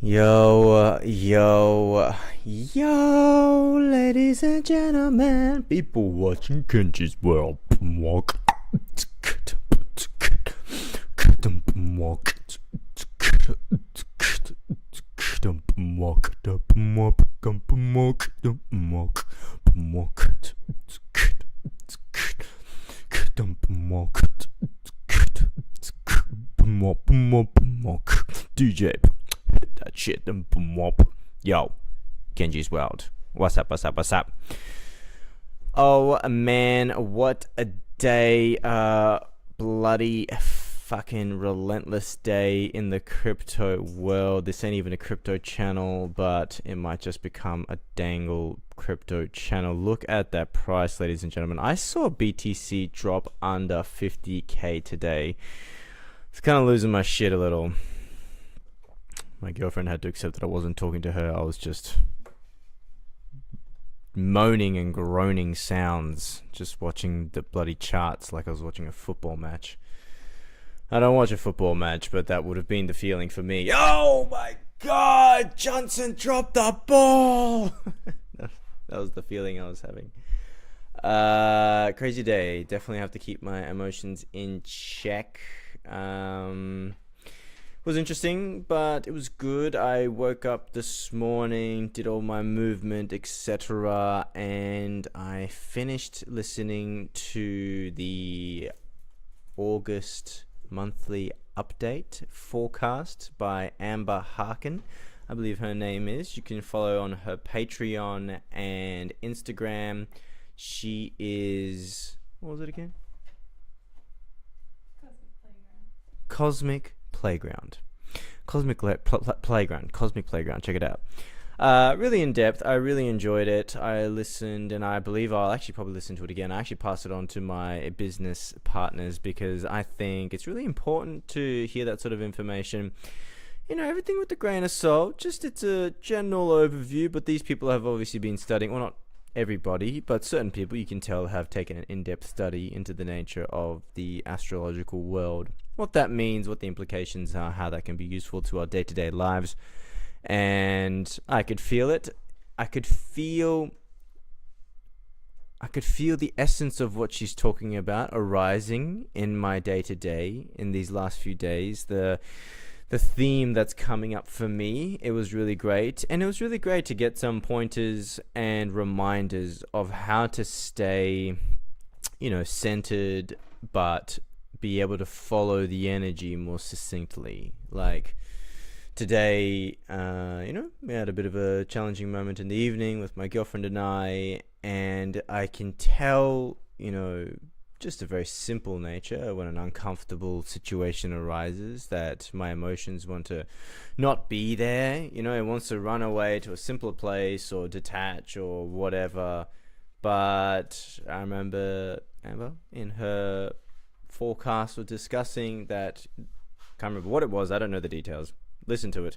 Yo, ladies and gentlemen, people watching Kenji's World. Walk. DJ, that shit. Yo, Kenji's World. What's up? Oh man, what a day. Bloody fucking relentless day in the crypto world. This ain't even a crypto channel, but it might just become a dangle crypto channel. Look at that price, ladies and gentlemen. I saw BTC drop under 50k today. It's kind of losing my shit a little. My girlfriend had to accept that I wasn't talking to her. I was just moaning and groaning sounds, just watching the bloody charts like I was watching a football match. I don't watch a football match, but that would have been the feeling for me. Oh my god, Johnson dropped the ball. That was the feeling I was having. Crazy day. Definitely have to keep my emotions in check. It was interesting, but it was good. I woke up this morning, did all my movement, etc., and I finished listening to the August monthly update forecast by Amber Harkin. I believe her name is. You can follow on her Patreon and Instagram. She is... what was it again? Cosmic Playground. Cosmic Playground. Check it out. Really in depth. I really enjoyed it. I listened, and I believe I'll actually probably listen to it again. I actually pass it on to my business partners because I think it's really important to hear that sort of information. You know, everything with a grain of salt. Just it's a general overview, but these people have obviously been studying. Well, not everybody, but certain people you can tell have taken an in-depth study into the nature of the astrological world, what that means, what the implications are, how that can be useful to our day-to-day lives. And I could feel it. I could feel the essence of what she's talking about arising in my day-to-day in these last few days. The theme that's coming up for me, it was really great. And it was really great to get some pointers and reminders of how to stay, centered, but be able to follow the energy more succinctly. Like today, we had a bit of a challenging moment in the evening with my girlfriend and I can tell, just a very simple nature when an uncomfortable situation arises that my emotions want to not be there. It wants to run away to a simpler place or detach or whatever. But I remember Amber in her forecast was discussing that, can't remember what it was, I don't know the details, listen to it,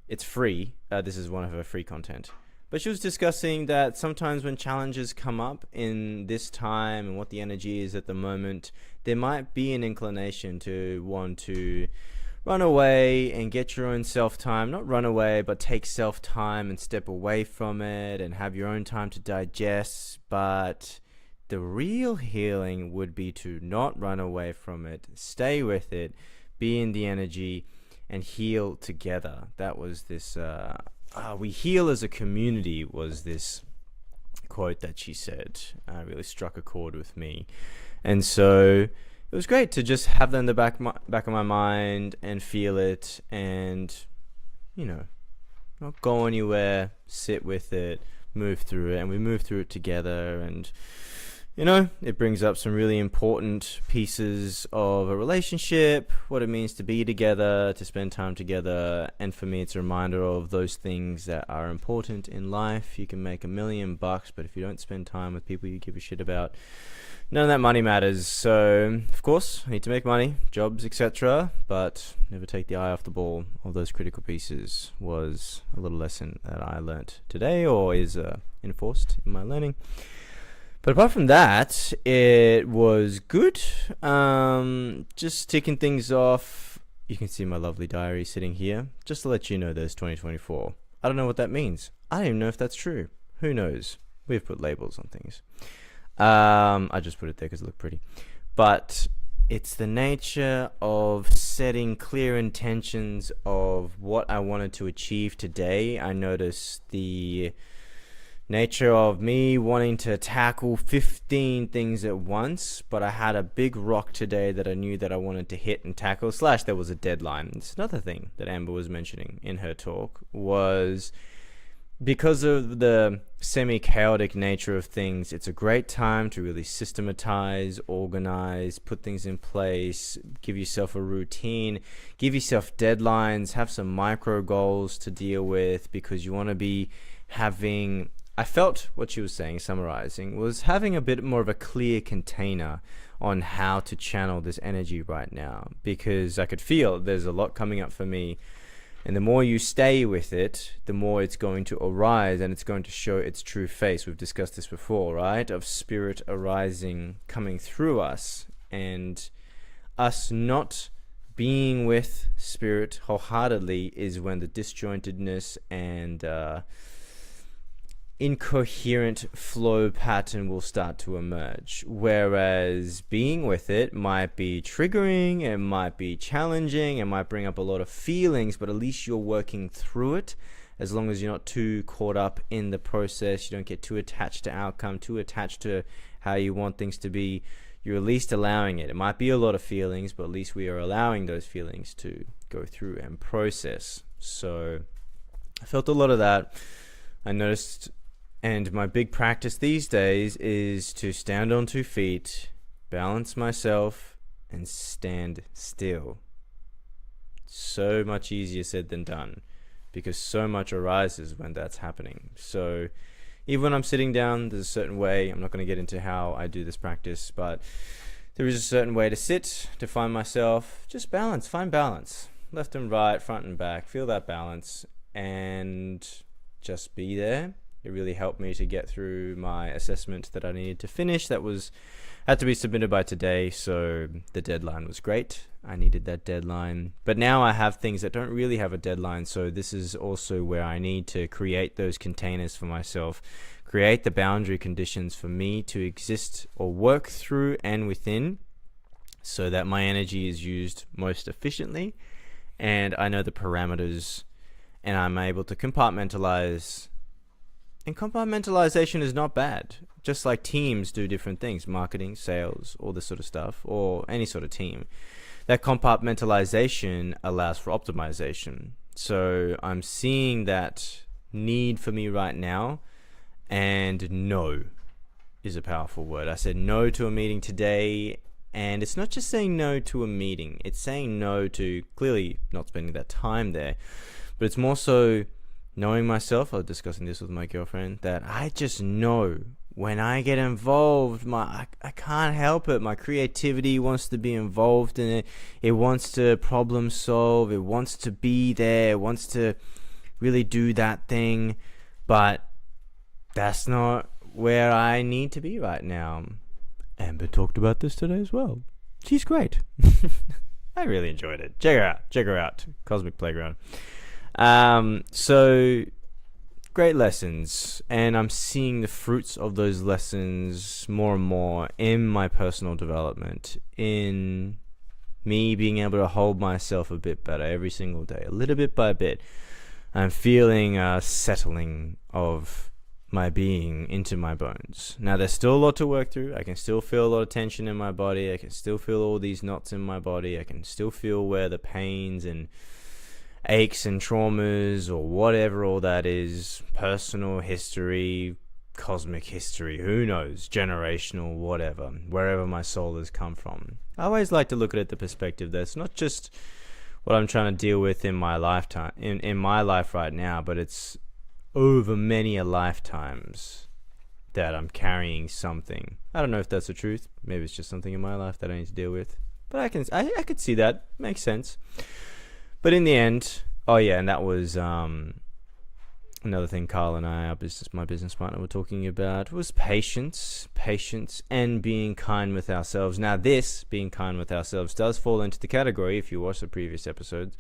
it's free. This is one of her free content, but she was discussing that sometimes when challenges come up in this time and what the energy is at the moment, there might be an inclination to want to run away and get your own self-time. Not run away, but take self-time and step away from it and have your own time to digest. But the real healing would be to not run away from it, stay with it, be in the energy, and heal together. That was this... we heal as a community was this quote that she said. Really struck a chord with me. And so it was great to just have that in the back of my mind and feel it and, not go anywhere, sit with it, move through it. And we move through it together, and it brings up some really important pieces of a relationship, what it means to be together, to spend time together. And for me, it's a reminder of those things that are important in life. You can make $1 million, but if you don't spend time with people you give a shit about, none of that money matters. So, of course, I need to make money, jobs, etc., but never take the eye off the ball. All those critical pieces was a little lesson that I learnt today, or is enforced in my learning. But apart from that, it was good. Just ticking things off you can see my lovely diary sitting here, just to let you know there's 2024. I don't know what that means. I don't even know if that's true. Who knows? We've put labels on things. I just put it there because it looked pretty. But it's the nature of setting clear intentions of what I wanted to achieve today. I noticed the nature of me wanting to tackle 15 things at once, but I had a big rock today that I knew that I wanted to hit and tackle, / there was a deadline. It's another thing that Amber was mentioning in her talk, was because of the semi-chaotic nature of things, it's a great time to really systematize, organize, put things in place, give yourself a routine, give yourself deadlines, have some micro goals to deal with, because you want to be having... I felt what she was saying, summarizing, was having a bit more of a clear container on how to channel this energy right now, because I could feel there's a lot coming up for me. And the more you stay with it, the more it's going to arise, and it's going to show its true face. We've discussed this before, right? Of spirit arising, coming through us, and us not being with spirit wholeheartedly is when the disjointedness and incoherent flow pattern will start to emerge. Whereas being with it might be triggering, it might be challenging, it might bring up a lot of feelings, but at least you're working through it. As long as you're not too caught up in the process, you don't get too attached to outcome, too attached to how you want things to be, you're at least allowing it. It might be a lot of feelings, but at least we are allowing those feelings to go through and process. So I felt a lot of that. I noticed. And my big practice these days is to stand on 2 feet, balance myself, and stand still. So much easier said than done, because so much arises when that's happening. So even when I'm sitting down, there's a certain way. I'm not going to get into how I do this practice, but there is a certain way to sit, to find myself. Just balance, find balance. Left and right, front and back, feel that balance, and just be there. It really helped me to get through my assessment that I needed to finish. That had to be submitted by today, so the deadline was great. I needed that deadline. But now I have things that don't really have a deadline, so this is also where I need to create those containers for myself, create the boundary conditions for me to exist or work through and within, so that my energy is used most efficiently, and I know the parameters, and I'm able to compartmentalize. And compartmentalization is not bad. Just like teams do different things, marketing, sales, all this sort of stuff, or any sort of team. That compartmentalization allows for optimization. So I'm seeing that need for me right now, and no is a powerful word. I said no to a meeting today, and it's not just saying no to a meeting. It's saying no to clearly not spending that time there, but it's more so knowing myself. I was discussing this with my girlfriend, that I just know when I get involved, I can't help it. My creativity wants to be involved in it. It wants to problem solve. It wants to be there. It wants to really do that thing. But that's not where I need to be right now. Amber talked about this today as well. She's great. I really enjoyed it. Check her out. Check her out. Cosmic Playground. So great lessons, and I'm seeing the fruits of those lessons more and more in my personal development, in me being able to hold myself a bit better every single day, a little bit by bit. I'm feeling a settling of my being into my bones. Now there's still a lot to work through. I can still feel a lot of tension in my body. I can still feel all these knots in my body. I can still feel where the pains and aches and traumas, or whatever all that is, personal history, cosmic history, who knows, generational, whatever, wherever my soul has come from. I always like to look at it the perspective that it's not just what I'm trying to deal with in my lifetime, in my life right now, but it's over many a lifetimes that I'm carrying something. I don't know if that's the truth. Maybe it's just something in my life that I need to deal with, but I could see that. Makes sense. But in the end, oh yeah, and that was another thing Carl and I, my business partner, were talking about was patience, and being kind with ourselves. Now, this being kind with ourselves does fall into the category, if you watch the previous episodes,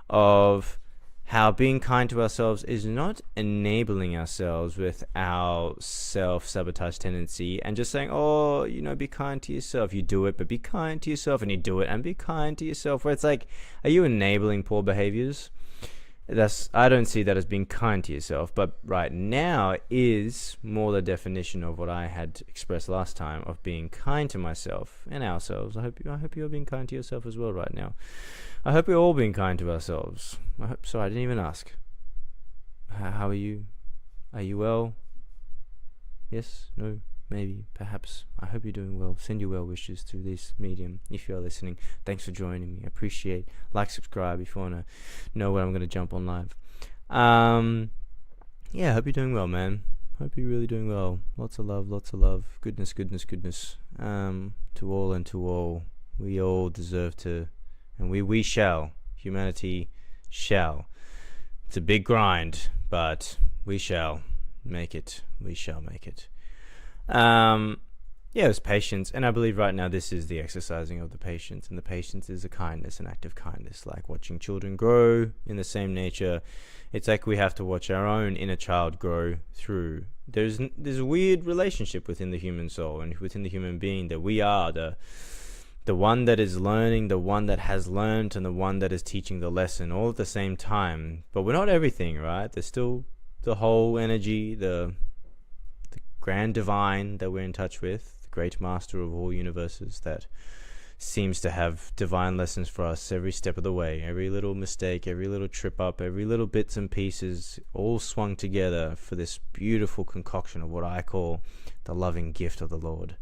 of how being kind to ourselves is not enabling ourselves with our self-sabotage tendency and just saying, oh, be kind to yourself. You do it, but be kind to yourself, and you do it and be kind to yourself. Where it's like, are you enabling poor behaviors? I don't see that as being kind to yourself, but right now is more the definition of what I had expressed last time of being kind to myself and ourselves. I hope you're being kind to yourself as well right now. I hope we're all being kind to ourselves. Sorry, I didn't even ask. How are you? Are you well? Yes? No? Maybe? Perhaps? I hope you're doing well. Send your well wishes through this medium if you are listening. Thanks for joining me. I appreciate. Like, subscribe if you want to know when I'm going to jump on live. Yeah, I hope you're doing well, man. Hope you're really doing well. Lots of love. Goodness. To all and to all. We all deserve to, and we shall. Humanity shall. It's a big grind, but we shall make it. We shall make it. It was patience, and I believe right now this is the exercising of the patience, and the patience is a kindness, an act of kindness, like watching children grow in the same nature. It's like we have to watch our own inner child grow through. There's a weird relationship within the human soul and within the human being, that we are the one that is learning, the one that has learned, and the one that is teaching the lesson all at the same time. But we're not everything, right? There's still the whole energy, the grand divine that we're in touch with, the great master of all universes that seems to have divine lessons for us every step of the way. Every little mistake, every little trip up, every little bits and pieces all swung together for this beautiful concoction of what I call the loving gift of the Lord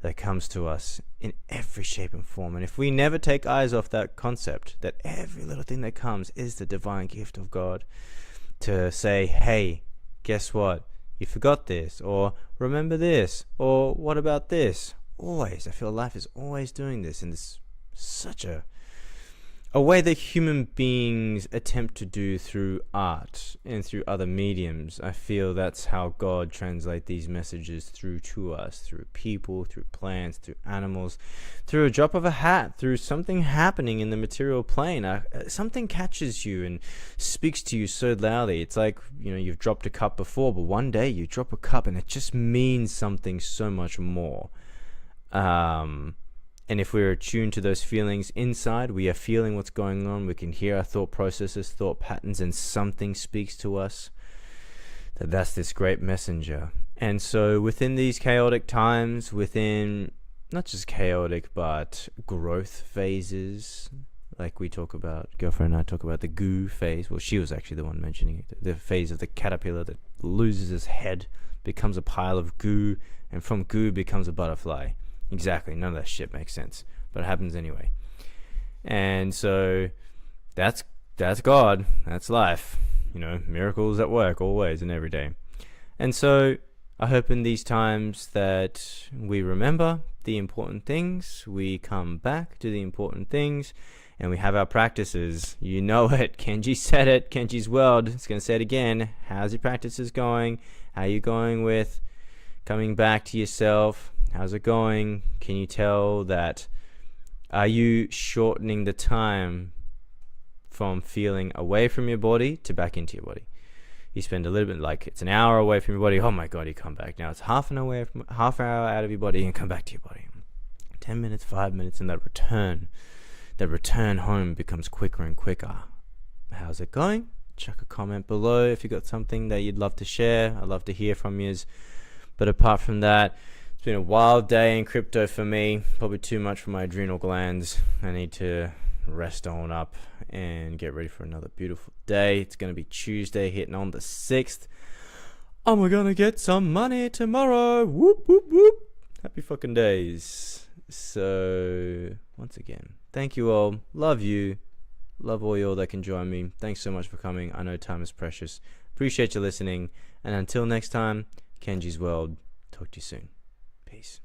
that comes to us in every shape and form. And if we never take eyes off that concept, that every little thing that comes is the divine gift of God, to say, hey, guess what? You forgot this, or remember this, or what about this? Always, I feel life is always doing this, and this such a way that human beings attempt to do through art and through other mediums. I feel that's how God translates these messages through to us, through people, through plants, through animals, through a drop of a hat, through something happening in the material plane. Something catches you and speaks to you so loudly. It's like, you've dropped a cup before, but one day you drop a cup and it just means something so much more. And if we're attuned to those feelings inside, we are feeling what's going on. We can hear our thought processes, thought patterns, and something speaks to us. That's this great messenger. And so within these chaotic times, within not just chaotic, but growth phases, like we talk about, girlfriend and I talk about the goo phase. Well, she was actually the one mentioning it. The phase of the caterpillar that loses its head, becomes a pile of goo, and from goo becomes a butterfly. Exactly, none of that shit makes sense, but it happens anyway. And so that's God, that's life, miracles at work always and every day. And so I hope in these times that we remember the important things, we come back to the important things, and we have our practices. You know it, Kenji said it, Kenji's World, it's going to say it again. How's your practices going? How are you going with coming back to yourself? How's it going? Can you tell that? Are you shortening the time from feeling away from your body to back into your body? You spend a little bit, like it's an hour away from your body. Oh my God, you come back. Now it's half an hour out of your body and come back to your body. 10 minutes, 5 minutes, and that return home becomes quicker and quicker. How's it going? Chuck a comment below if you got something that you'd love to share. I'd love to hear from you. But apart from that, it's been a wild day in crypto for me. Probably too much for my adrenal glands. I need to rest on up and get ready for another beautiful day. It's going to be Tuesday, hitting on the 6th. I'm going to get some money tomorrow. Whoop, whoop, whoop. Happy fucking days. So, once again, thank you all. Love you. Love all y'all that can join me. Thanks so much for coming. I know time is precious. Appreciate you listening. And until next time, Kenji's World. Talk to you soon. Peace.